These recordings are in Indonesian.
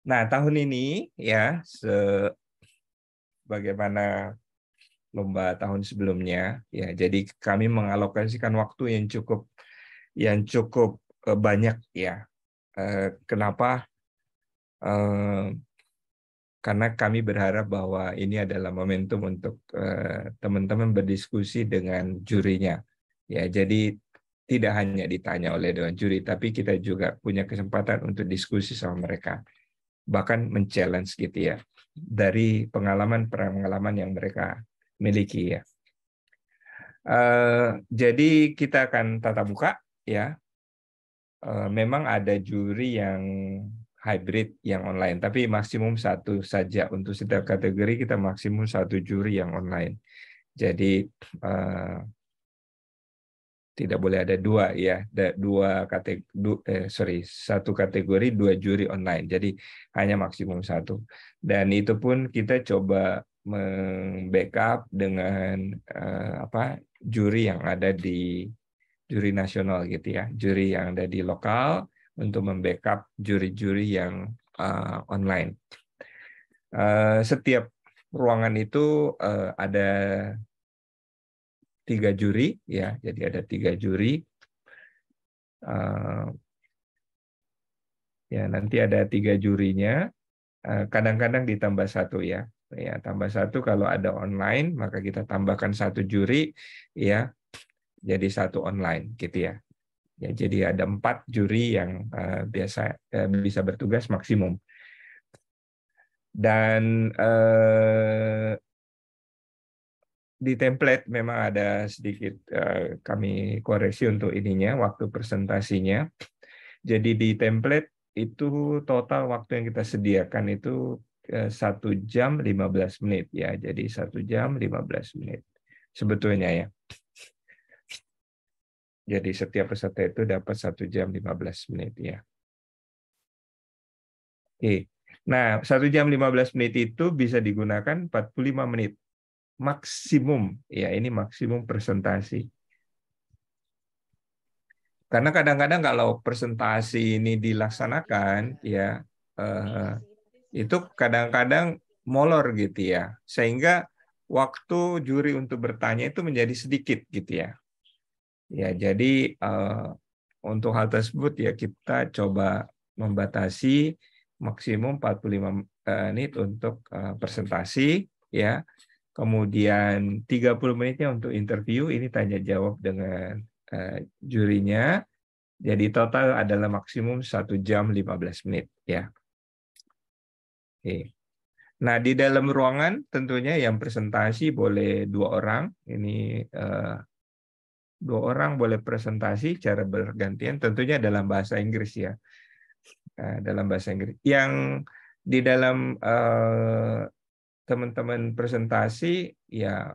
Nah, tahun ini ya sebagaimana lomba tahun sebelumnya ya, jadi kami mengalokasikan waktu yang cukup banyak ya. Kenapa? Eh, karena kami berharap bahwa ini adalah momentum untuk teman-teman berdiskusi dengan jurinya. Ya, jadi tidak hanya ditanya oleh dewan juri, tapi kita juga punya kesempatan untuk diskusi sama mereka, bahkan men-challenge gitu ya, dari pengalaman-pengalaman yang mereka miliki ya. Jadi kita akan tatap muka ya. Memang ada juri yang hybrid yang online, tapi maksimum satu saja untuk setiap kategori, kita maksimum satu juri yang online. Jadi eh, tidak boleh ada dua ya, dua kategori, satu kategori dua juri online. Jadi hanya maksimum satu. Dan itu pun kita coba membackup dengan juri yang ada di juri nasional gitu ya, juri yang ada di lokal untuk membackup juri-juri yang online. Setiap ruangan itu ada 3 juri ya, jadi ada 3 juri. Ya, nanti ada 3 jurinya. Kadang-kadang ditambah satu ya. Ya, tambah satu kalau ada online, maka kita tambahkan satu juri ya, jadi satu online gitu ya. Ya, jadi ada 4 juri yang bisa bertugas maksimum. Dan di template memang ada sedikit kami koreksi untuk ininya, waktu presentasinya. Jadi di template itu total waktu yang kita sediakan itu 1 jam 15 menit ya. Jadi 1 jam 15 menit sebetulnya ya. Jadi setiap peserta itu dapat 1 jam 15 menit ya. Oke. Nah, 1 jam 15 menit itu bisa digunakan 45 menit maksimum ya. Ini maksimum presentasi. Karena kadang-kadang kalau presentasi ini dilaksanakan ya, eh, itu kadang-kadang molor gitu ya, sehingga waktu juri untuk bertanya itu menjadi sedikit gitu ya. Ya, jadi untuk hal tersebut ya kita coba membatasi maksimum 45 menit untuk presentasi ya. Kemudian 30 menitnya untuk interview, ini tanya jawab dengan jurinya. Jadi total adalah maksimum 1 jam 15 menit ya. Oke. Nah, di dalam ruangan tentunya yang presentasi boleh 2 orang. Ini 2 orang boleh presentasi cara bergantian, tentunya dalam bahasa Inggris ya. Dalam bahasa Inggris. Yang di dalam teman-teman presentasi ya,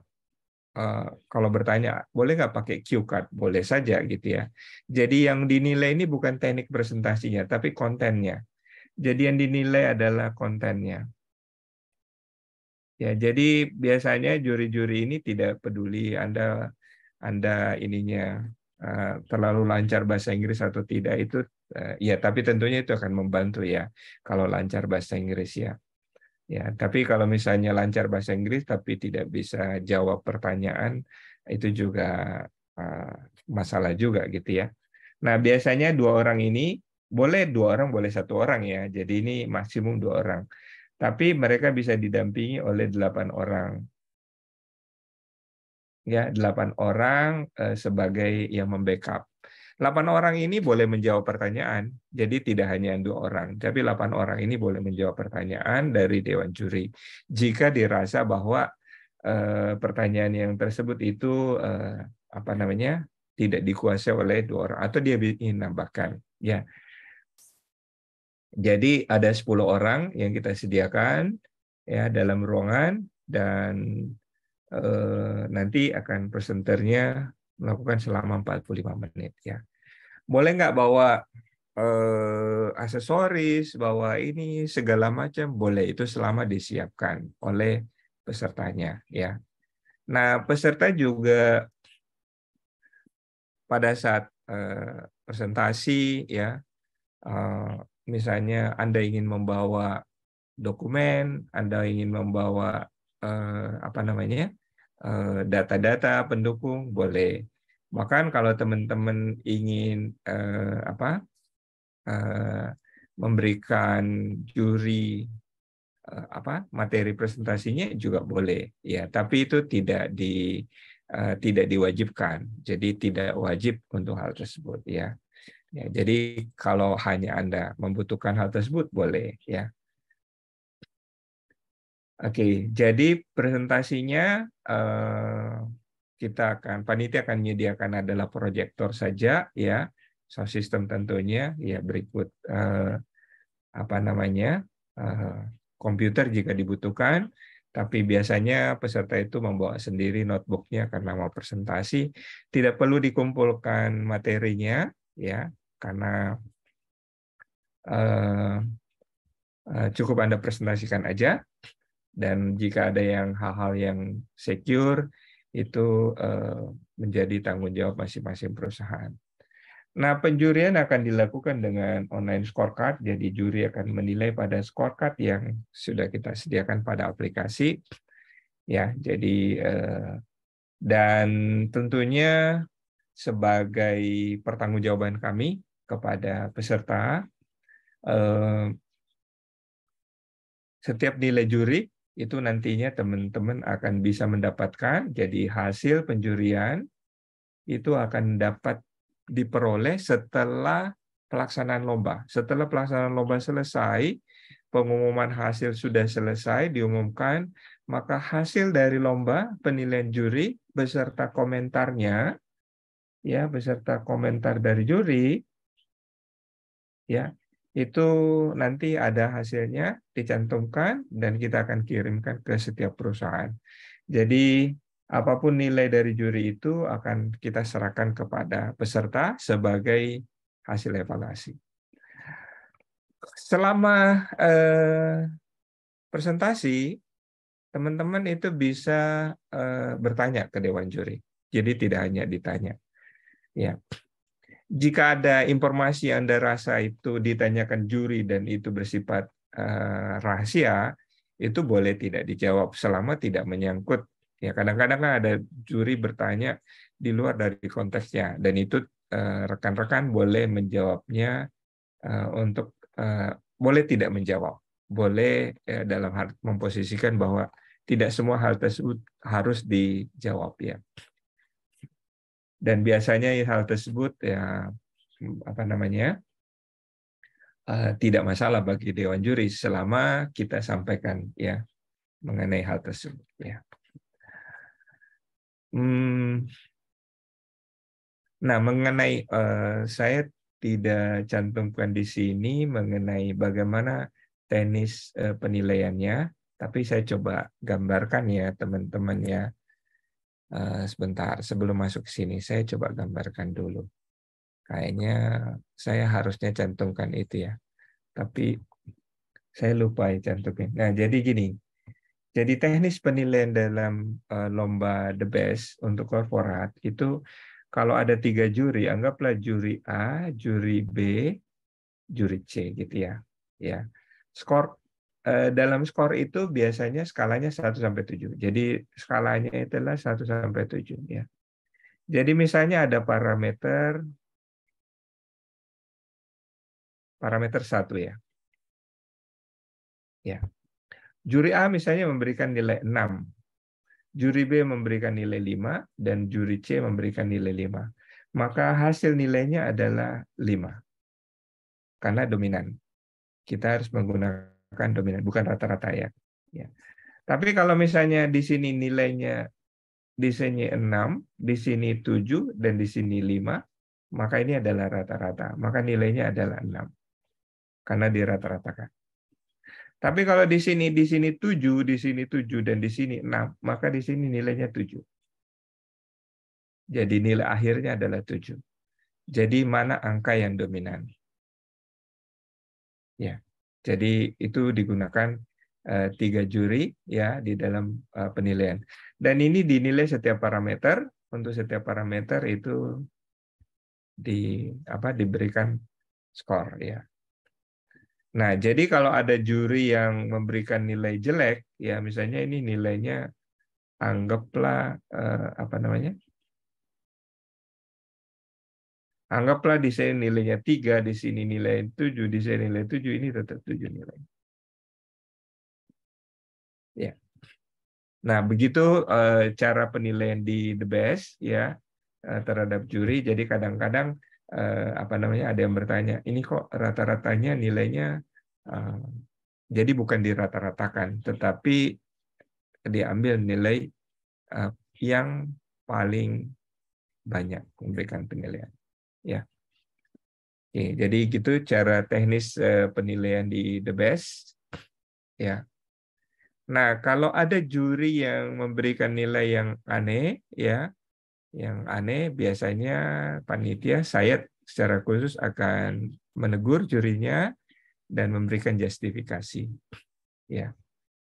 kalau bertanya boleh nggak pakai cue card, boleh saja gitu ya. Jadi yang dinilai ini bukan teknik presentasinya, tapi kontennya. Jadi yang dinilai adalah kontennya. Ya, jadi biasanya juri-juri ini tidak peduli Anda ininya terlalu lancar bahasa Inggris atau tidak, itu ya, tapi tentunya itu akan membantu ya kalau lancar bahasa Inggris ya. Ya, tapi kalau misalnya lancar bahasa Inggris tapi tidak bisa jawab pertanyaan, itu juga uh, masalah juga gitu ya. Nah, biasanya 2 orang ini boleh 2 orang, boleh 1 orang ya. Jadi ini maksimum 2 orang. Tapi mereka bisa didampingi oleh 8 orang. Ya, 8 orang sebagai yang membackup. 8 orang ini boleh menjawab pertanyaan. Jadi tidak hanya 2 orang, tapi 8 orang ini boleh menjawab pertanyaan dari Dewan Juri. Jika dirasa bahwa pertanyaan yang tersebut itu apa namanya, tidak dikuasai oleh 2 orang atau dia ingin nambahkan. Ya, jadi ada 10 orang yang kita sediakan ya dalam ruangan, dan nanti akan presenternya melakukan selama 45 menit ya. Boleh nggak bawa aksesoris, bawa ini segala macam, boleh, itu selama disiapkan oleh pesertanya ya. Nah, peserta juga pada saat presentasi ya, misalnya Anda ingin membawa dokumen, Anda ingin membawa apa namanya data-data pendukung, boleh. Bahkan kalau teman-teman ingin memberikan juri materi presentasinya juga boleh, ya. Tapi itu tidak diwajibkan, jadi tidak wajib untuk hal tersebut, ya. Ya, jadi kalau hanya Anda membutuhkan hal tersebut boleh, ya. Oke, jadi presentasinya panitia akan menyediakan adalah proyektor saja, ya, sound system tentunya, ya, berikut komputer jika dibutuhkan. Tapi biasanya peserta itu membawa sendiri notebooknya karena mau presentasi. Tidak perlu dikumpulkan materinya, ya, karena cukup Anda presentasikan aja. Dan jika ada hal-hal yang secure, itu menjadi tanggung jawab masing-masing perusahaan. Nah, penjurian akan dilakukan dengan online scorecard, jadi juri akan menilai pada scorecard yang sudah kita sediakan pada aplikasi. Ya, jadi dan tentunya sebagai pertanggungjawaban kami kepada peserta, setiap nilai juri itu nantinya teman-teman akan bisa mendapatkan, jadi hasil penjurian itu akan dapat diperoleh setelah pelaksanaan lomba. Setelah pelaksanaan lomba selesai, pengumuman hasil sudah selesai, diumumkan, maka hasil dari lomba, penilaian juri, beserta komentarnya, ya, beserta komentar dari juri, ya, itu nanti ada hasilnya dicantumkan dan kita akan kirimkan ke setiap perusahaan. Jadi apapun nilai dari juri itu akan kita serahkan kepada peserta sebagai hasil evaluasi. Selama presentasi, teman-teman itu bisa bertanya ke dewan juri. Jadi tidak hanya ditanya. Ya. Jika ada informasi yang Anda rasa itu ditanyakan juri dan itu bersifat rahasia, itu boleh tidak dijawab selama tidak menyangkut. Ya, kadang-kadang ada juri bertanya di luar dari konteksnya, dan itu rekan-rekan boleh menjawabnya untuk boleh tidak menjawab, boleh dalam hal memposisikan bahwa tidak semua hal tersebut harus dijawab, ya. Dan biasanya hal tersebut ya tidak masalah bagi dewan juri selama kita sampaikan, ya, mengenai hal tersebut, ya. Nah, mengenai saya tidak cantumkan di sini mengenai bagaimana teknis penilaiannya, tapi saya coba gambarkan, ya, teman-teman, ya. Sebentar sebelum masuk ke sini saya coba gambarkan dulu. Kayaknya saya harusnya cantumkan itu, ya, tapi saya lupa cantumin. Nah, jadi gini. Jadi teknis penilaian dalam lomba The Best untuk korporat itu kalau ada 3 juri, anggaplah juri A, juri B, juri C, gitu, ya. Ya. Skor dalam skor itu biasanya skalanya 1 sampai 7. Jadi skalanya itulah 1 sampai 7, ya. Jadi misalnya ada parameter 1, ya. Ya. Juri A misalnya memberikan nilai 6. Juri B memberikan nilai 5 dan juri C memberikan nilai 5. Maka hasil nilainya adalah 5. Karena dominan. Kita harus menggunakan dominan, bukan rata-rata, ya. Ya. Tapi kalau misalnya di sini nilainya di sini 6, di sini 7 dan di sini 5, maka ini adalah rata-rata. Maka nilainya adalah 6. Karena dirata-ratakan. Tapi kalau di sini 7, di sini 7 dan di sini 6, maka di sini nilainya 7. Jadi nilai akhirnya adalah 7. Jadi mana angka yang dominan? Ya. Jadi itu digunakan 3 juri, ya, di dalam penilaian. Dan ini dinilai setiap parameter. Untuk setiap parameter itu diberikan skor, ya. Nah, jadi kalau ada juri yang memberikan nilai jelek, ya misalnya ini nilainya anggaplah apa namanya? Anggaplah di sini nilainya 3, di sini nilai 7, di sini nilai 7, ini tetap 7 nilai. Ya. Nah, begitu cara penilaian di The Best ya terhadap juri. Jadi kadang-kadang apa namanya ada yang bertanya, ini kok rata-ratanya nilainya eh, jadi bukan dirata-ratakan, tetapi diambil nilai eh, yang paling banyak memberikan penilaian. Ya, oke, jadi gitu cara teknis penilaian di The Best. Ya. Nah, kalau ada juri yang memberikan nilai yang aneh, ya, yang aneh biasanya panitia saya secara khusus akan menegur jurinya dan memberikan justifikasi. Ya,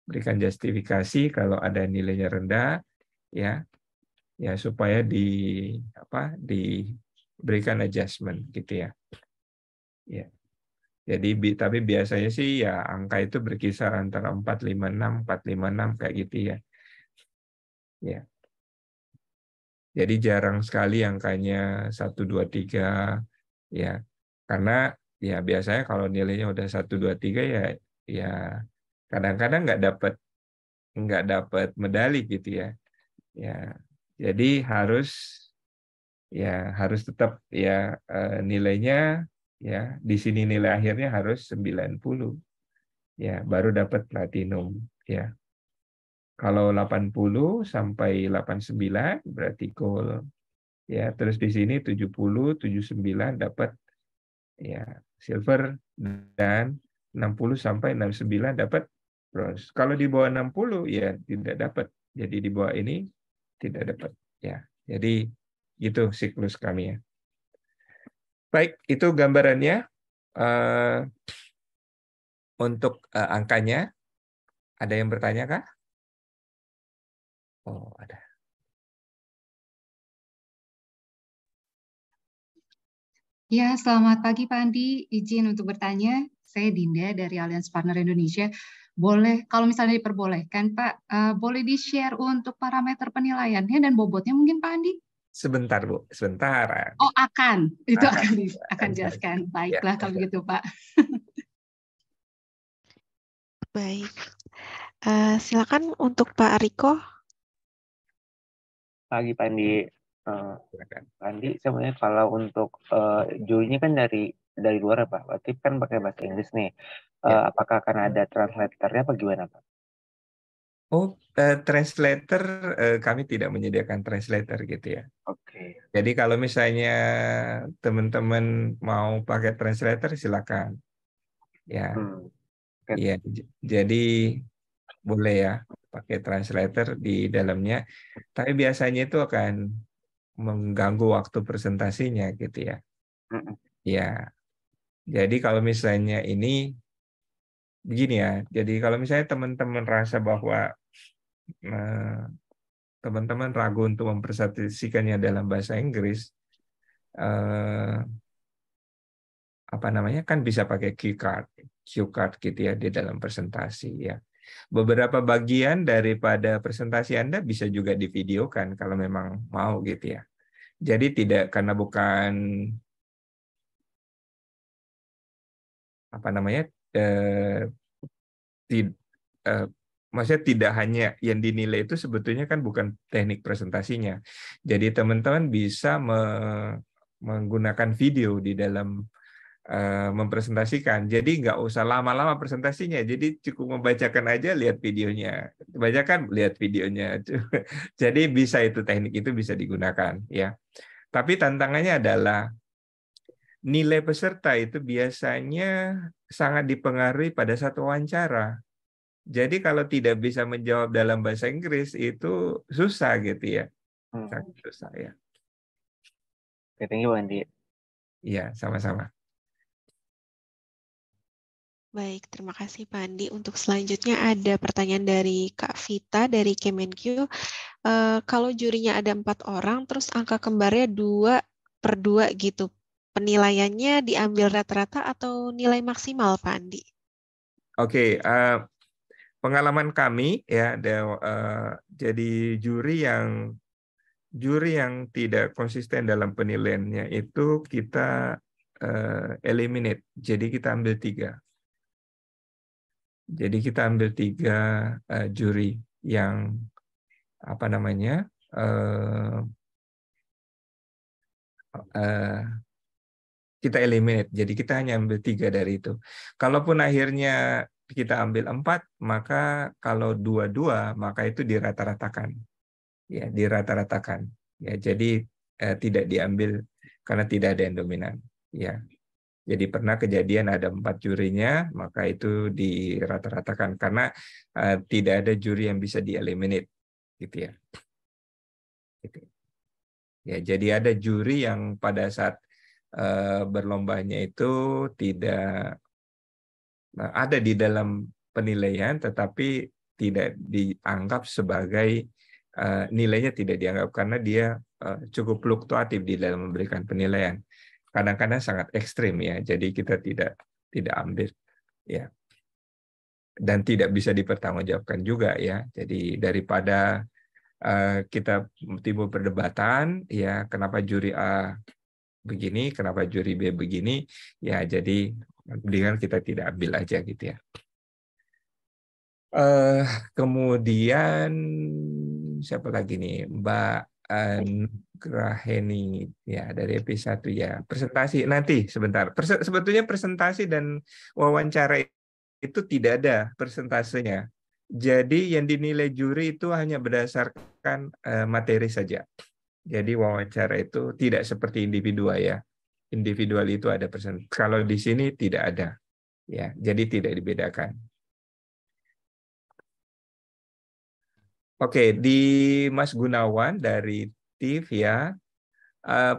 berikan justifikasi kalau ada nilainya rendah, ya, ya supaya diberikan adjustment gitu ya. Ya. Jadi tapi biasanya sih ya angka itu berkisar antara 456 kayak gitu ya. Ya. Jadi jarang sekali angkanya 1 2 3 ya. Karena ya biasanya kalau nilainya udah 1 2 3 ya ya kadang-kadang nggak dapat medali gitu ya. Ya. Jadi harus tetap ya nilainya ya di sini nilai akhirnya harus 90 ya baru dapat platinum ya. Kalau 80 sampai 89 berarti gold ya. Terus di sini 70 79 dapat ya silver dan 60 sampai 69 dapat bronze. Kalau di bawah 60 ya tidak dapat. Jadi di bawah ini tidak dapat ya. Jadi itu siklus kami ya. Baik, itu gambarannya untuk angkanya. Ada yang bertanya kah? Oh, ada. Ya, selamat pagi Pak Andi. Izin untuk bertanya. Saya Dinda dari Alliance Partner Indonesia. Boleh, kalau misalnya diperbolehkan Pak, boleh di-share untuk parameter penilaiannya dan bobotnya mungkin Pak Andi? Sebentar, Bu. Sebentar. Oh, itu Akan, akan jelaskan. ya. Baiklah kalau begitu Pak. Baik. Silakan untuk Pak Riko. Pagi Pak Andi. Pak Andi, sebenarnya kalau untuk jurinya kan dari luar ya Pak, berarti kan pakai bahasa Inggris nih. Apakah akan ada translatornya apa gimana Pak? Oh, translator kami tidak menyediakan translator gitu ya. Oke. Jadi kalau misalnya teman-teman mau pakai translator silakan. Ya. Ya, jadi boleh ya pakai translator di dalamnya. Tapi biasanya itu akan mengganggu waktu presentasinya gitu ya. Ya. Jadi kalau misalnya ini begini ya. Jadi kalau misalnya teman-teman rasa bahwa teman-teman ragu untuk mempresentasikannya dalam bahasa Inggris, apa namanya kan bisa pakai cue card gitu ya di dalam presentasi ya. Beberapa bagian daripada presentasi Anda bisa juga divideokan kalau memang mau gitu ya. Jadi tidak karena bukan apa namanya maksudnya tidak hanya yang dinilai itu sebetulnya kan bukan teknik presentasinya. Jadi teman-teman bisa menggunakan video di dalam mempresentasikan. Jadi nggak usah lama-lama presentasinya. Jadi cukup membacakan aja, lihat videonya. Bacakan, lihat videonya. Jadi bisa itu teknik itu bisa digunakan ya. Tapi tantangannya adalah nilai peserta itu biasanya sangat dipengaruhi pada satu wawancara. Jadi kalau tidak bisa menjawab dalam bahasa Inggris itu susah gitu ya. Sangat susah ya. Oke, thank you Andi. Iya, sama-sama. Baik, terima kasih Pak Andi. Untuk selanjutnya ada pertanyaan dari Kak Vita dari Kemenq. Kalau jurinya ada 4 orang, terus angka kembarnya 2/2 gitu. Penilaiannya diambil rata-rata atau nilai maksimal Pak Andi? Oke, pengalaman kami ya, jadi juri yang tidak konsisten dalam penilaiannya itu kita eliminate. Jadi kita ambil 3. Jadi kita ambil 3 juri yang apa namanya kita eliminate. Jadi kita hanya ambil 3 dari itu. Kalaupun akhirnya kita ambil 4, maka kalau 2-2 maka itu dirata-ratakan. Ya, dirata-ratakan. Ya, jadi tidak diambil karena tidak ada yang dominan. Ya. Jadi pernah kejadian ada 4 jurinya, maka itu dirata-ratakan karena tidak ada juri yang bisa dieliminate, gitu ya. Gitu. Ya, jadi ada juri yang pada saat berlombanya itu tidak ada di dalam penilaian, tetapi tidak dianggap sebagai nilainya tidak dianggap karena dia cukup fluktuatif di dalam memberikan penilaian. Kadang-kadang sangat ekstrim ya, jadi kita tidak ambil ya, dan tidak bisa dipertanggungjawabkan juga ya. Jadi daripada kita timbul perdebatan ya, kenapa juri A begini, kenapa juri B begini, ya jadi dengan kita tidak ambil aja gitu ya. Kemudian siapa lagi nih, Mbak Graheni ya dari EP1 ya. Presentasi nanti sebentar. Sebetulnya presentasi dan wawancara itu tidak ada persentasenya. Jadi yang dinilai juri itu hanya berdasarkan materi saja. Jadi wawancara itu tidak seperti individual ya. Individual itu ada persentase. Kalau di sini tidak ada. Ya, jadi tidak dibedakan. Oke, di Mas Gunawan dari TIF ya,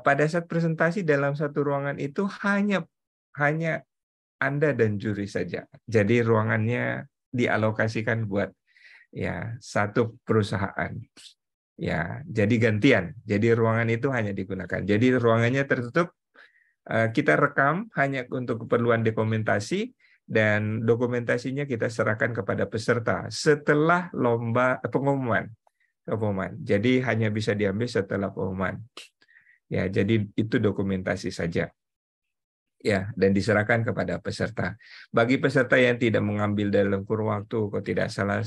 pada saat presentasi dalam satu ruangan itu hanya Anda dan juri saja. Jadi ruangannya dialokasikan buat ya satu perusahaan. Ya, jadi gantian. Jadi ruangan itu hanya digunakan. Jadi ruangannya tertutup. Kita rekam hanya untuk keperluan dokumentasi. Dan dokumentasinya kita serahkan kepada peserta setelah lomba pengumuman. Jadi hanya bisa diambil setelah pengumuman. Ya, jadi itu dokumentasi saja. Ya, dan diserahkan kepada peserta. Bagi peserta yang tidak mengambil dalam kurun waktu, kalau tidak salah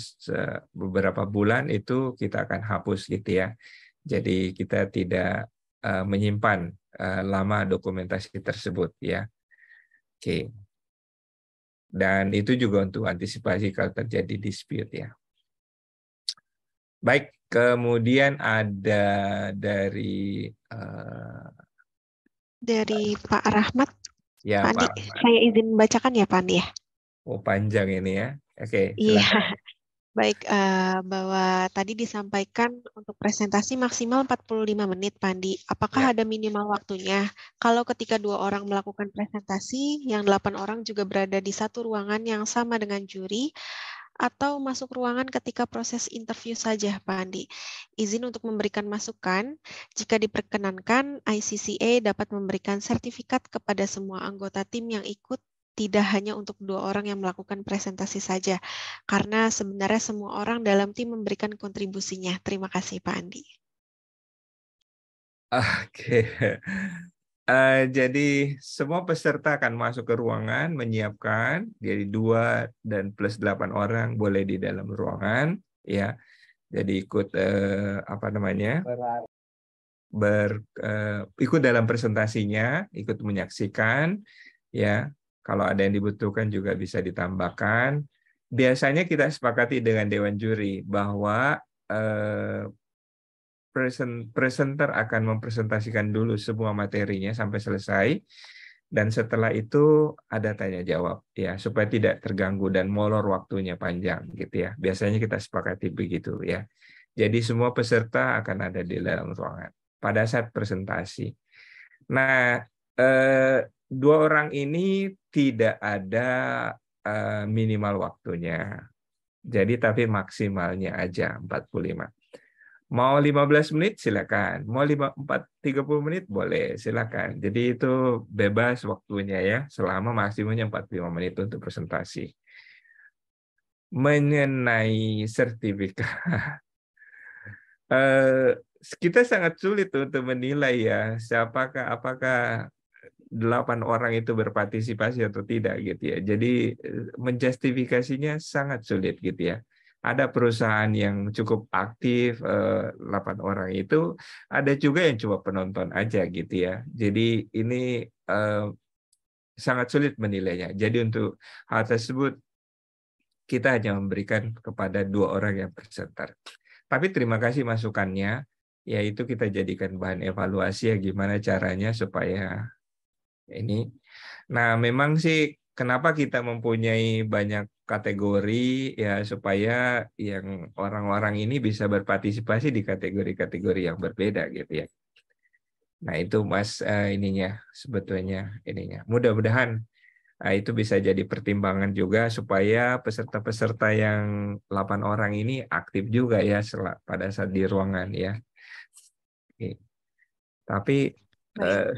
beberapa bulan itu kita akan hapus gitu ya. Jadi kita tidak menyimpan lama dokumentasi tersebut ya. Oke. Dan itu juga untuk antisipasi kalau terjadi dispute ya. Baik, kemudian ada dari Pak Rahmat. ya, Pak Andi, Pak Rahmat. saya izin membacakan ya Pak Andi ya. Oh, panjang ini ya. Oke, Iya. silakan. Baik, bahwa tadi disampaikan untuk presentasi maksimal 45 menit, Pak Andi. Apakah ada minimal waktunya? Kalau ketika 2 orang melakukan presentasi, yang 8 orang juga berada di satu ruangan yang sama dengan juri, atau masuk ruangan ketika proses interview saja, Pak Andi? Izin untuk memberikan masukan, jika diperkenankan, ICCA dapat memberikan sertifikat kepada semua anggota tim yang ikut, tidak hanya untuk 2 orang yang melakukan presentasi saja, karena sebenarnya semua orang dalam tim memberikan kontribusinya. Terima kasih, Pak Andi. Oke. Jadi semua peserta akan masuk ke ruangan, menyiapkan, jadi 2 dan plus 8 orang boleh di dalam ruangan, ya. Jadi ikut apa namanya? Ikut dalam presentasinya, ikut menyaksikan, ya. Kalau ada yang dibutuhkan juga bisa ditambahkan. Biasanya kita sepakati dengan Dewan Juri bahwa presenter akan mempresentasikan dulu semua materinya sampai selesai, dan setelah itu ada tanya jawab ya, supaya tidak terganggu dan molor waktunya panjang gitu ya. Biasanya kita sepakati begitu ya. Jadi semua peserta akan ada di dalam ruangan pada saat presentasi. Nah, 2 orang ini tidak ada minimal waktunya. Jadi tapi maksimalnya aja 45. Mau 15 menit silakan, mau 30 menit boleh, silakan. Jadi itu bebas waktunya ya, selama maksimumnya 45 menit untuk presentasi. mengenai sertifikat, kita sangat sulit untuk menilai ya apakah 8 orang itu berpartisipasi atau tidak gitu ya. Jadi menjustifikasinya sangat sulit gitu ya. Ada perusahaan yang cukup aktif 8 orang itu, ada juga yang cuma penonton aja gitu ya. Jadi ini sangat sulit menilainya. Jadi untuk hal tersebut kita hanya memberikan kepada 2 orang yang peserta. Tapi terima kasih masukannya, yaitu kita jadikan bahan evaluasi ya gimana caranya supaya ini. Nah, memang sih kenapa kita mempunyai banyak kategori ya supaya yang orang-orang ini bisa berpartisipasi di kategori-kategori yang berbeda gitu ya. Nah, itu Mas ininya sebetulnya ininya. Mudah-mudahan itu bisa jadi pertimbangan juga supaya peserta-peserta yang 8 orang ini aktif juga ya pada saat di ruangan ya. Oke. Tapi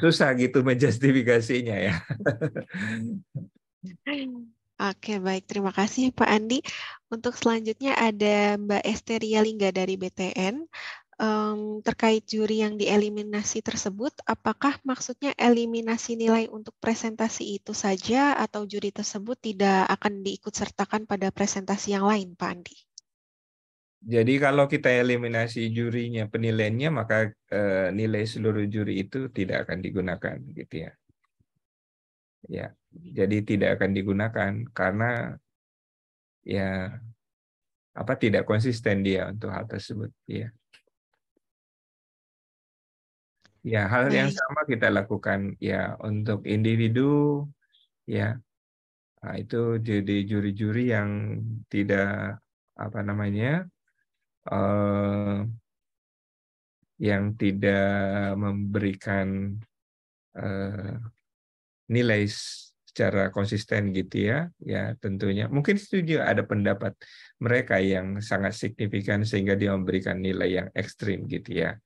susah gitu menjustifikasinya ya. Oke, baik. Terima kasih Pak Andi. Untuk selanjutnya ada Mbak Esteria Lingga dari BTN. Terkait juri yang dieliminasi tersebut, apakah maksudnya eliminasi nilai untuk presentasi itu saja atau juri tersebut tidak akan diikutsertakan pada presentasi yang lain, Pak Andi? Jadi kalau kita eliminasi jurinya, penilaiannya, maka nilai seluruh juri itu tidak akan digunakan, gitu ya. Ya, jadi tidak akan digunakan karena ya tidak konsisten dia untuk hal tersebut, ya. Ya, hal yang sama kita lakukan ya untuk individu, ya. Nah, itu jadi juri-juri yang tidak yang tidak memberikan nilai secara konsisten gitu ya. Ya, tentunya mungkin itu juga ada pendapat mereka yang sangat signifikan sehingga dia memberikan nilai yang ekstrim gitu ya.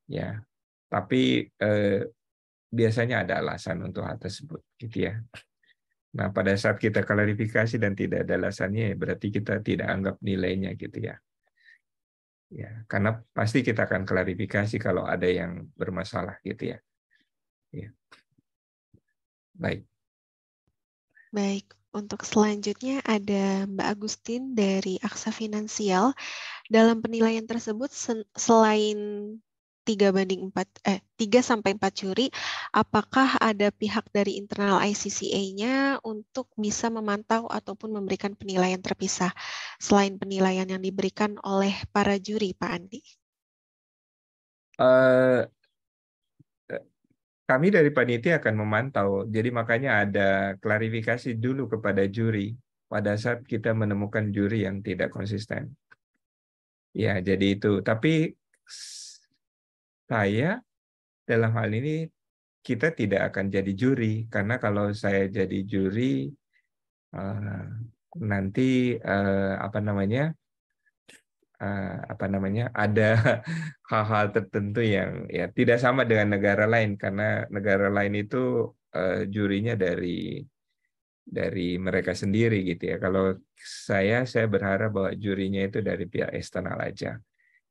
Ya. Tapi biasanya ada alasan untuk hal tersebut gitu ya. Nah, pada saat kita klarifikasi dan tidak ada alasannya, berarti kita tidak anggap nilainya gitu ya. Ya, karena pasti kita akan klarifikasi kalau ada yang bermasalah gitu ya. Ya. Baik. Baik, untuk selanjutnya ada Mbak Agustin dari Aksa Finansial. Dalam penilaian tersebut selain 3/4 juri, apakah ada pihak dari internal ICCA-nya untuk bisa memantau ataupun memberikan penilaian terpisah selain penilaian yang diberikan oleh para juri, Pak Andi? Kami dari panitia akan memantau, jadi makanya ada klarifikasi dulu kepada juri pada saat kita menemukan juri yang tidak konsisten. Ya, jadi itu. Tapi saya dalam hal ini kita tidak akan jadi juri karena kalau saya jadi juri nanti ada hal-hal tertentu yang ya tidak sama dengan negara lain karena negara lain itu jurinya dari mereka sendiri gitu ya. Kalau saya berharap bahwa jurinya itu dari pihak eksternal aja.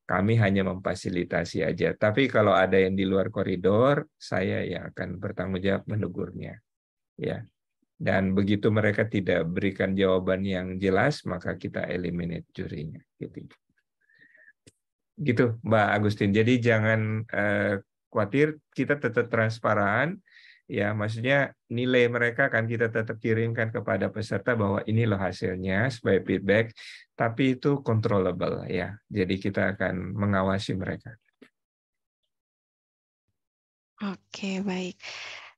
Kami hanya memfasilitasi aja. Tapi kalau ada yang di luar koridor, saya yang akan bertanggung jawab menegurnya. Ya. Dan begitu mereka tidak berikan jawaban yang jelas, maka kita eliminate jurinya. Gitu, Mbak Agustin. Jadi jangan khawatir, kita tetap transparan. Ya, maksudnya nilai mereka akan kita tetap kirimkan kepada peserta bahwa ini loh hasilnya sebagai feedback, tapi itu controllable ya. Jadi kita akan mengawasi mereka. Oke, baik.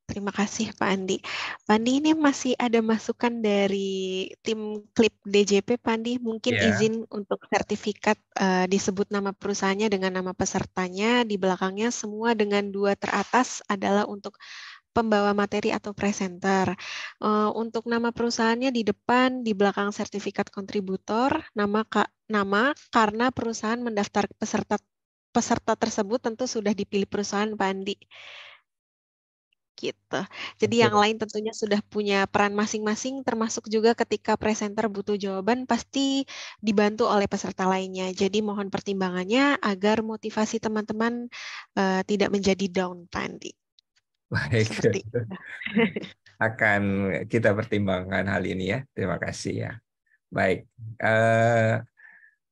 Terima kasih Pak Andi. Pak Andi, ini masih ada masukan dari tim Klip DJP, Pak Andi. Mungkin izin untuk sertifikat disebut nama perusahaannya dengan nama pesertanya, di belakangnya semua dengan 2 teratas adalah untuk pembawa materi atau presenter. Untuk nama perusahaannya di depan, di belakang sertifikat kontributor, nama karena perusahaan mendaftar peserta tersebut tentu sudah dipilih perusahaan, Pak Andi. Gitu. Jadi yang lain tentunya sudah punya peran masing-masing, termasuk juga ketika presenter butuh jawaban pasti dibantu oleh peserta lainnya. Jadi mohon pertimbangannya agar motivasi teman-teman tidak menjadi down, Pak Andi. Baik. Seperti itu. Akan kita pertimbangkan hal ini ya. Terima kasih ya. Baik.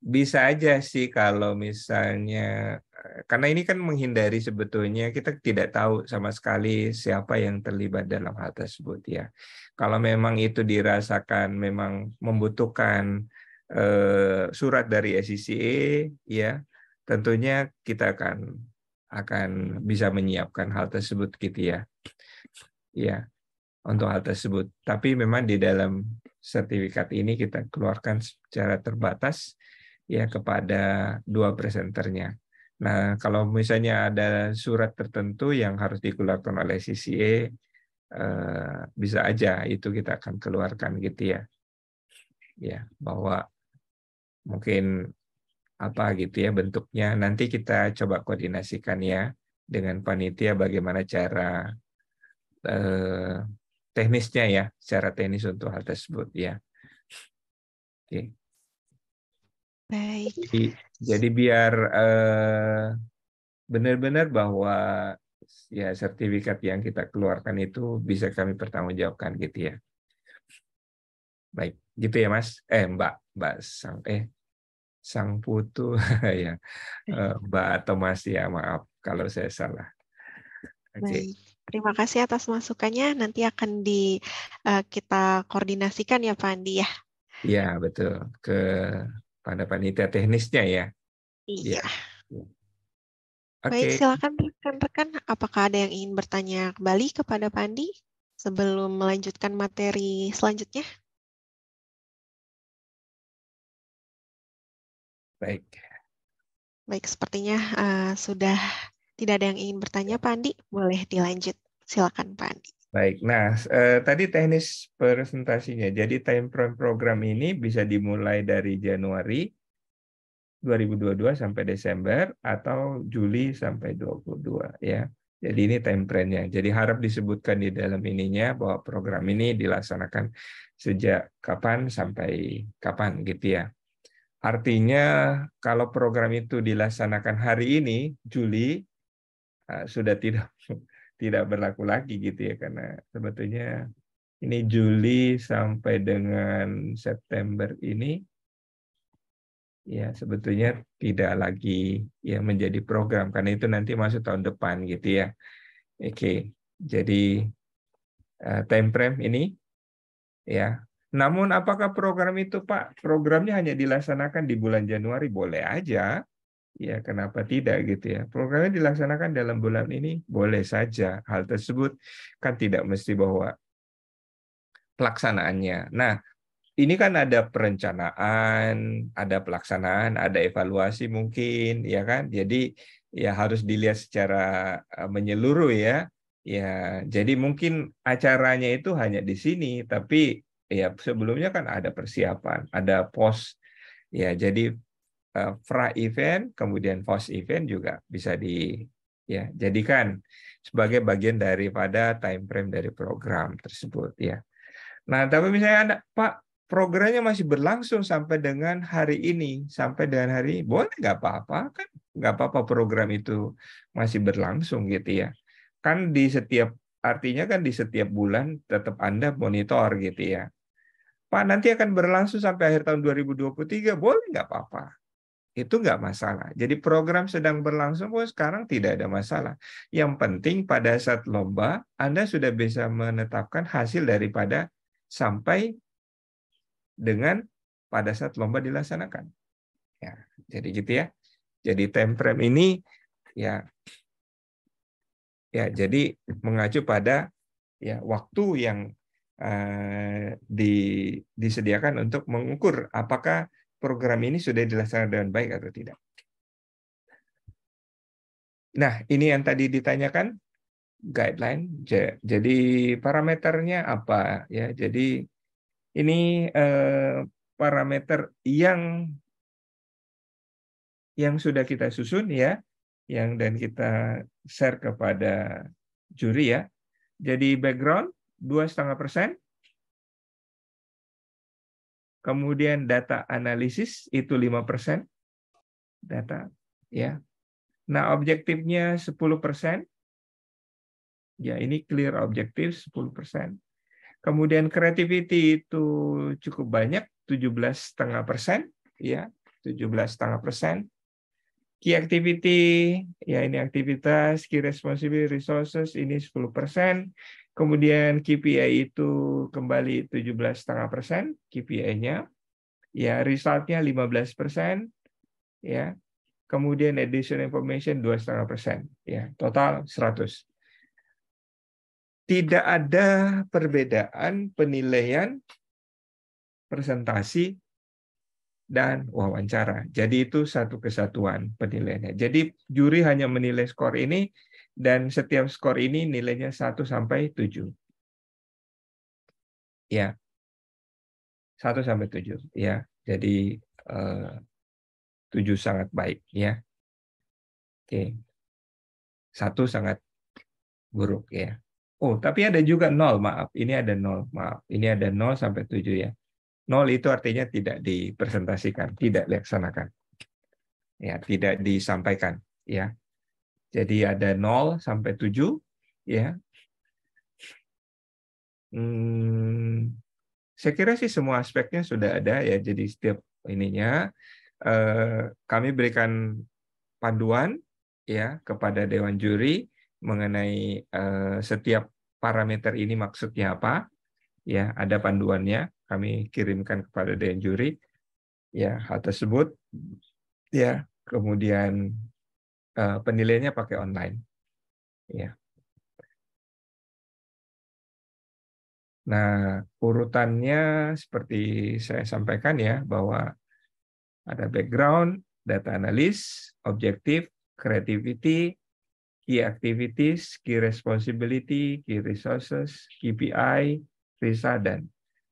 Bisa aja sih kalau misalnya, karena ini kan menghindari sebetulnya kita tidak tahu sama sekali siapa yang terlibat dalam hal tersebut ya. Kalau memang itu dirasakan memang membutuhkan surat dari SCCA ya, tentunya kita akan bisa menyiapkan hal tersebut gitu ya. Ya, untuk hal tersebut. Tapi memang di dalam sertifikat ini kita keluarkan secara terbatas ya kepada dua presenternya. Nah, kalau misalnya ada surat tertentu yang harus dikeluarkan oleh CCA, bisa aja itu kita akan keluarkan gitu ya. Ya, bahwa mungkin apa gitu ya bentuknya. Nanti kita coba koordinasikan ya dengan panitia bagaimana cara teknisnya ya, secara teknis untuk hal tersebut ya. Oke. Baik. Jadi biar benar-benar bahwa ya sertifikat yang kita keluarkan itu bisa kami pertanggungjawabkan gitu ya. Baik, gitu ya Mas. Mbak Sang Putu ya. Mbak atau Mas ya, maaf kalau saya salah. Oke. Baik. Terima kasih atas masukannya. Nanti akan kita koordinasikan ya Pak Andi ya. Iya, betul. Pada panitia teknisnya ya. Iya. Oke. Baik, silakan rekan-rekan. Apakah ada yang ingin bertanya kembali kepada Pak Andi sebelum melanjutkan materi selanjutnya? Baik. Baik, sepertinya sudah tidak ada yang ingin bertanya, Pak Andi. Boleh dilanjut. Silakan, Pak Andi. Baik, nah tadi teknis presentasinya. Jadi time frame program ini bisa dimulai dari Januari 2022 sampai Desember atau Juli sampai 22 ya. Jadi ini time frame-nya. Jadi harap disebutkan di dalam ininya bahwa program ini dilaksanakan sejak kapan sampai kapan gitu ya. Artinya kalau program itu dilaksanakan hari ini Juli sudah tidak berlaku lagi gitu ya, karena sebetulnya ini Juli sampai dengan September ini ya sebetulnya tidak lagi ya menjadi program karena itu nanti masuk tahun depan gitu ya. Oke, jadi time frame ini ya. Namun apakah program itu Pak, programnya hanya dilaksanakan di bulan Januari? Boleh aja. Ya, kenapa tidak gitu ya? Programnya dilaksanakan dalam bulan ini, boleh saja. Hal tersebut kan tidak mesti bahwa pelaksanaannya. Nah, ini kan ada perencanaan, ada pelaksanaan, ada evaluasi mungkin, ya kan? Jadi ya harus dilihat secara menyeluruh ya. Ya, jadi mungkin acaranya itu hanya di sini, tapi ya sebelumnya kan ada persiapan, ada pos. Ya, jadi pra-event, kemudian post-event juga bisa jadikan sebagai bagian daripada time frame dari program tersebut ya. Nah, tapi misalnya ada Pak, programnya masih berlangsung sampai dengan hari ini, sampai dengan hari ini, boleh nggak apa-apa kan? Nggak apa-apa program itu masih berlangsung gitu ya. Kan artinya kan di setiap bulan tetap Anda monitor gitu ya. Pak, nanti akan berlangsung sampai akhir tahun 2023, boleh nggak apa-apa? Itu nggak masalah. Jadi program sedang berlangsung, sekarang tidak ada masalah. Yang penting pada saat lomba, Anda sudah bisa menetapkan hasil daripada sampai dengan pada saat lomba dilaksanakan. Ya, jadi gitu ya. Jadi time frame ini ya jadi mengacu pada ya waktu yang disediakan untuk mengukur apakah program ini sudah dilaksanakan dengan baik atau tidak. Nah, ini yang tadi ditanyakan guideline. Jadi parameternya apa ya? Jadi ini parameter yang sudah kita susun ya, dan kita share kepada juri ya. Jadi background 2,5%. Kemudian data analisis itu 5% data, ya. Nah, objektifnya 10%. Ya, ini clear objektif 10%. Kemudian creativity itu cukup banyak, 17,5%, ya, 17,5%. Key activity, ya ini aktivitas, key responsibility resources ini 10%. Kemudian KPI itu kembali 17,5% KPI-nya. Ya, result-nya 15%, ya. Kemudian additional information 2,5%, ya. Total 100. Tidak ada perbedaan penilaian presentasi dan wawancara. Jadi itu satu kesatuan penilaiannya. Jadi juri hanya menilai skor ini dan setiap skor ini nilainya 1 sampai 7. Ya. 1 sampai 7, ya. Jadi 7 sangat baik, ya. Oke. 1 sangat buruk, ya. Oh, tapi ada juga 0, maaf. Ini ada 0, maaf. Ini ada 0 sampai 7, ya. 0 itu artinya tidak dipresentasikan, tidak dilaksanakan. Ya, tidak disampaikan, ya. Jadi ada 0 sampai 7, ya. Saya kira sih semua aspeknya sudah ada, ya. Jadi setiap ininya kami berikan panduan, ya, kepada Dewan Juri mengenai setiap parameter ini maksudnya apa, ya. Ada panduannya, kami kirimkan kepada Dewan Juri, ya, hal tersebut, ya. Kemudian penilaiannya pakai online, ya. Nah, urutannya seperti saya sampaikan, ya, bahwa ada background, data analis, objektif, creativity, key activities, key responsibility, key resources, KPI, RISA, dan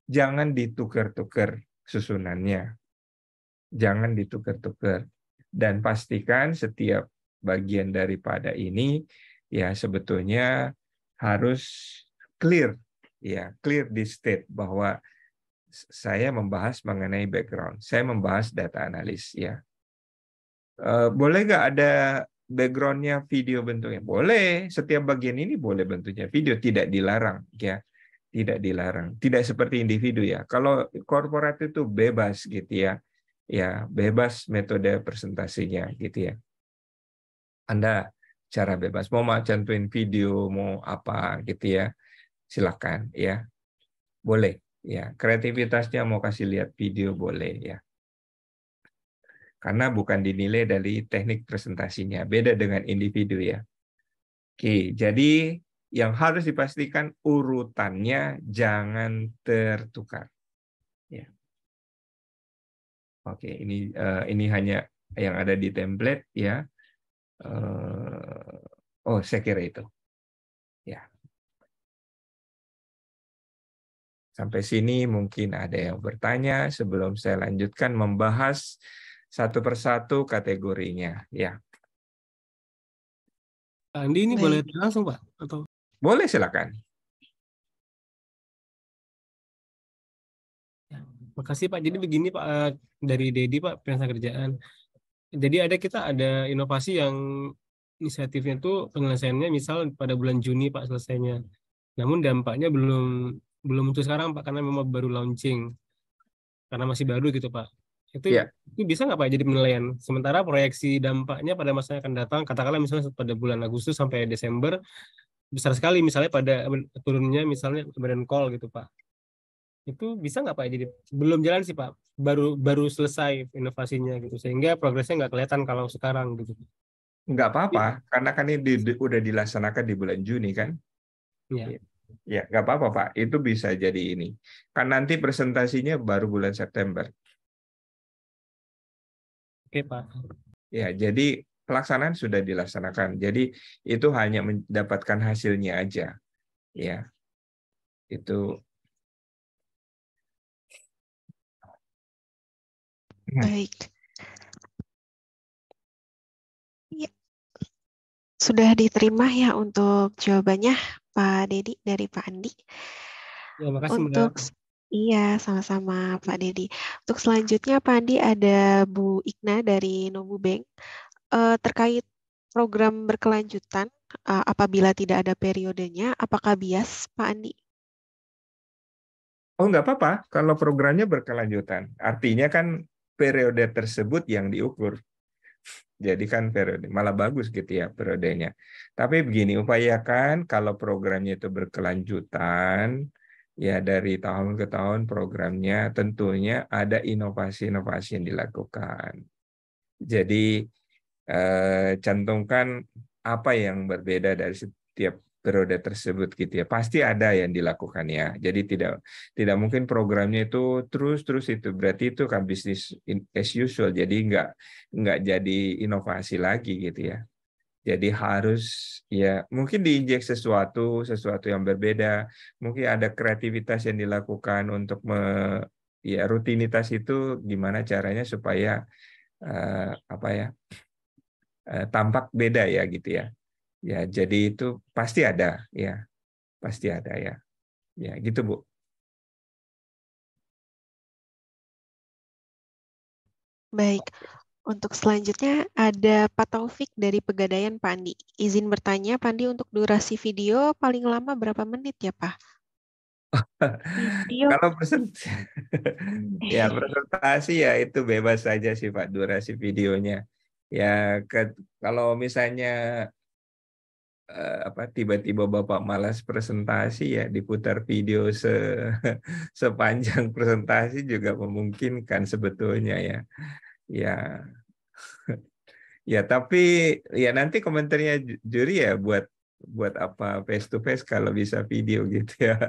jangan ditukar-tukar susunannya. Jangan ditukar-tukar. Dan pastikan setiap bagian daripada ini, ya, sebetulnya harus clear, ya, clear di state bahwa saya membahas mengenai background, saya membahas data analis, ya. Boleh nggak ada background-nya video bentuknya? Boleh, setiap bagian ini boleh bentuknya video, tidak dilarang, ya, tidak dilarang. Tidak seperti individu, ya. Kalau korporat itu bebas, gitu, ya, ya, bebas metode presentasinya, gitu, ya. Anda cara bebas, mau cantuin video, mau apa, gitu, ya, silakan, ya, boleh, ya. Kreativitasnya mau kasih lihat video, boleh, ya. Karena bukan dinilai dari teknik presentasinya, beda dengan individu, ya. Oke, jadi yang harus dipastikan urutannya jangan tertukar, ya. Oke, ini hanya yang ada di template, ya. Oh, saya kira itu, ya. Sampai sini mungkin ada yang bertanya sebelum saya lanjutkan membahas satu persatu kategorinya, ya. Andi ini Baik. boleh langsung, Pak? Atau Boleh, silakan. makasih Pak. Jadi begini Pak, dari Dedi Pak, Penyelesaian Kerjaan. Jadi kita ada inovasi yang inisiatifnya itu penyelesaiannya misal pada bulan Juni Pak selesainya. Namun dampaknya belum muncul sekarang Pak karena memang baru launching. Karena masih baru gitu Pak. Ya. Itu bisa nggak Pak jadi penilaian? Sementara proyeksi dampaknya pada masa yang akan datang, katakanlah misalnya pada bulan Agustus sampai Desember, besar sekali misalnya pada turunnya misalnya badan call gitu Pak. Itu bisa nggak Pak? Jadi belum jalan sih Pak, baru selesai inovasinya gitu, sehingga progresnya nggak kelihatan kalau sekarang gitu. Nggak apa-apa, karena kan ini udah dilaksanakan di bulan Juni, kan? Ya. Ya, nggak apa-apa Pak, itu bisa jadi ini. Kan nanti presentasinya baru bulan September. Oke Pak. Ya, jadi pelaksanaan sudah dilaksanakan. Jadi itu hanya mendapatkan hasilnya aja, ya. Itu. Baik. Ya. Sudah diterima ya untuk jawabannya, Pak Dedi dari Pak Andi. Ya, makasih Mbak. Untuk iya, sama-sama Pak Dedi. Untuk selanjutnya Pak Andi ada Bu Ikna dari Nobu Bank. Terkait program berkelanjutan, apabila tidak ada periodenya, apakah bias Pak Andi? Oh, nggak apa-apa kalau programnya berkelanjutan. Artinya kan periode tersebut yang diukur. Jadi kan periode, malah bagus gitu ya periodenya. Tapi begini, upayakan kalau programnya itu berkelanjutan, ya dari tahun ke tahun programnya tentunya ada inovasi-inovasi yang dilakukan. Jadi cantumkan apa yang berbeda dari setiap periode tersebut gitu ya. Pasti ada yang dilakukan ya. Jadi tidak mungkin programnya itu terus itu, berarti itu kan bisnis as usual. Jadi nggak jadi inovasi lagi gitu ya. Jadi harus ya mungkin diinjek sesuatu yang berbeda. Mungkin ada kreativitas yang dilakukan untuk ya rutinitas itu gimana caranya supaya apa ya tampak beda ya gitu ya. Ya, jadi itu pasti ada ya. Pasti ada ya. Ya, gitu Bu. Baik. Untuk selanjutnya ada Pak Taufik dari Pegadaian Pak Andi. Izin bertanya, Pak Andi, untuk durasi video paling lama berapa menit ya Pak? Video. Kalau ya presentasi ya itu bebas saja sih Pak durasi videonya. Ya kalau misalnya apa tiba-tiba Bapak malas presentasi ya diputar video sepanjang presentasi juga memungkinkan sebetulnya ya. Ya, ya tapi ya nanti komentarnya juri ya buat apa face to face kalau bisa video gitu ya.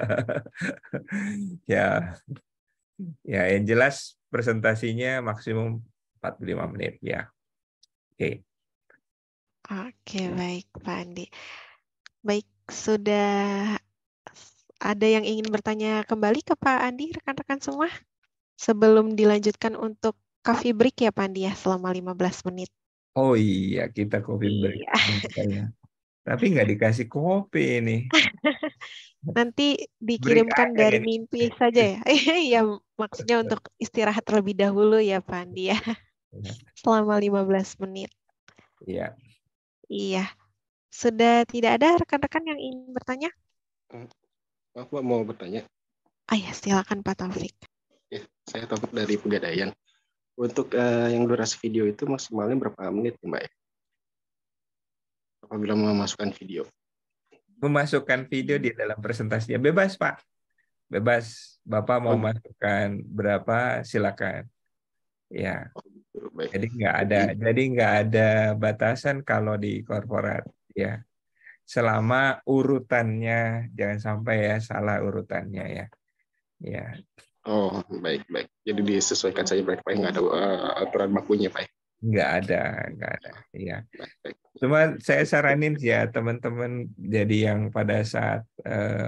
Ya, ya yang jelas presentasinya maksimum 45 menit ya. Oke. Oke, baik Pak Andi. Baik, sudah ada yang ingin bertanya kembali ke Pak Andi, rekan-rekan semua? Sebelum dilanjutkan untuk coffee break ya Pak Andi ya, selama 15 menit. Oh iya, kita kopi break. Iya. Tapi nggak dikasih kopi nih. Nanti Break dikirimkan aja dari ini. mimpi saja ya. Iya, maksudnya untuk istirahat terlebih dahulu ya Pak Andi ya. Selama 15 menit. Iya. Iya. Sudah tidak ada rekan-rekan yang ingin bertanya? Aku mau bertanya. Ya, silakan Pak Taufik. Ya, saya Taufik dari Pegadaian. Untuk yang durasi video itu maksimalnya berapa menit ya, Mbak? Apabila memasukkan video. Memasukkan video di dalam presentasinya bebas Pak. Bebas. Bapak mau masukkan berapa silakan. Ya. Baik. Jadi nggak ada batasan kalau di korporat ya. Selama urutannya jangan sampai ya salah urutannya ya. Ya. Oh, baik. Jadi disesuaikan saja Pak, nggak ada aturan bakunya Pak. Nggak ada. Ya. Cuma saya saranin ya teman-teman jadi yang pada saat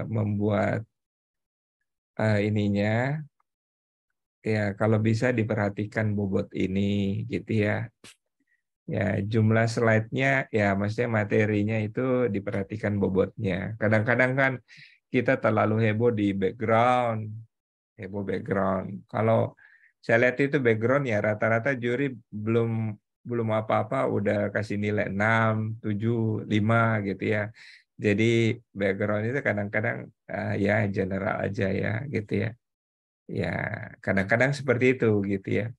membuat ininya ya kalau bisa diperhatikan bobot ini gitu ya. Ya, jumlah slide-nya ya maksudnya materinya itu diperhatikan bobotnya. Kadang-kadang kan kita terlalu heboh di background. Kalau saya lihat itu background ya rata-rata juri belum apa-apa udah kasih nilai 6, 7, 5 gitu ya. Jadi background itu kadang-kadang ya general aja ya gitu ya. Ya, kadang-kadang seperti itu gitu ya.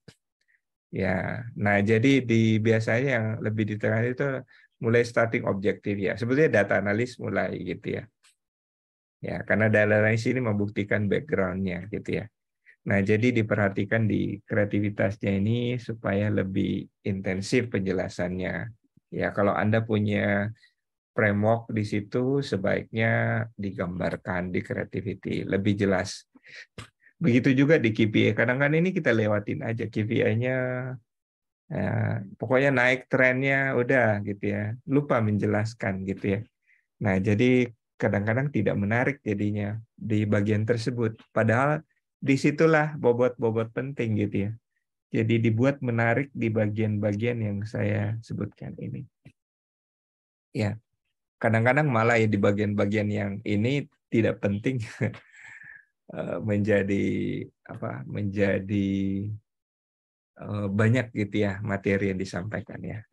Ya, nah jadi biasanya yang lebih ditekan itu mulai starting objektif ya. Sebetulnya data analis mulai gitu ya. Ya, karena data analis ini membuktikan background-nya gitu ya. Nah, jadi diperhatikan di kreativitasnya ini supaya lebih intensif penjelasannya. Ya, kalau Anda punya framework di situ sebaiknya digambarkan di creativity lebih jelas. Begitu juga di KPI. Kadang-kadang ini kita lewatin aja KPI-nya. Pokoknya naik trennya udah gitu ya. Lupa menjelaskan gitu ya. Nah, jadi kadang-kadang tidak menarik jadinya di bagian tersebut. Padahal disitulah bobot-bobot penting gitu ya. Jadi dibuat menarik di bagian-bagian yang saya sebutkan ini. Ya, kadang-kadang malah ya di bagian-bagian yang ini tidak penting menjadi banyak gitu ya materi yang disampaikan ya.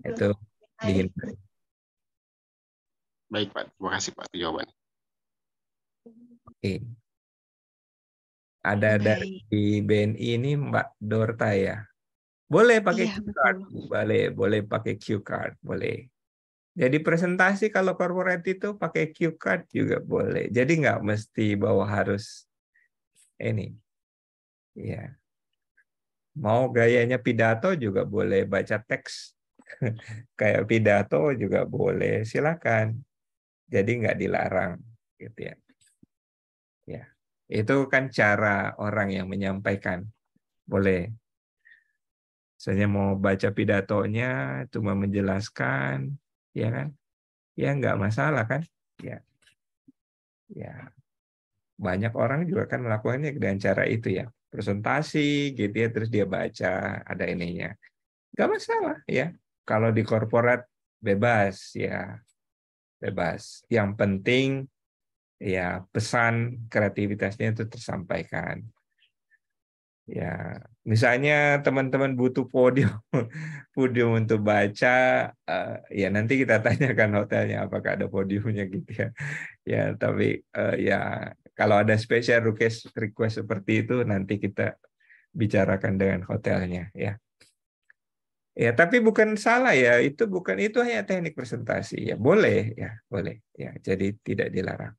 Itu dihindari. Baik Pak, terima kasih Pak jawaban. Oke. Ada dari BNI ini Mbak Dorta ya. Boleh pakai Iya, Q card, boleh pakai Q card, boleh. Jadi presentasi kalau corporate itu pakai Q card juga boleh. Jadi nggak mesti bahwa harus ini. Ya. Mau gayanya pidato juga boleh, baca teks kayak pidato juga boleh, silakan. Jadi nggak dilarang, gitu ya. Ya, itu kan cara orang yang menyampaikan, boleh. Misalnya mau baca pidatonya, cuma menjelaskan, ya kan? Ya nggak masalah kan? Ya, ya. Banyak orang juga kan melakukannya dengan cara itu ya, presentasi, gitu ya, terus dia baca, ada ininya. Nggak masalah ya. Kalau di korporat bebas ya, bebas. Yang penting ya pesan kreativitasnya itu tersampaikan. Ya, misalnya teman-teman butuh podium untuk baca, ya nanti kita tanyakan hotelnya apakah ada podiumnya gitu ya. Ya, tapi ya kalau ada special request seperti itu nanti kita bicarakan dengan hotelnya ya. Ya, tapi bukan salah ya, itu hanya teknik presentasi ya, boleh ya, boleh ya. Jadi tidak dilarang.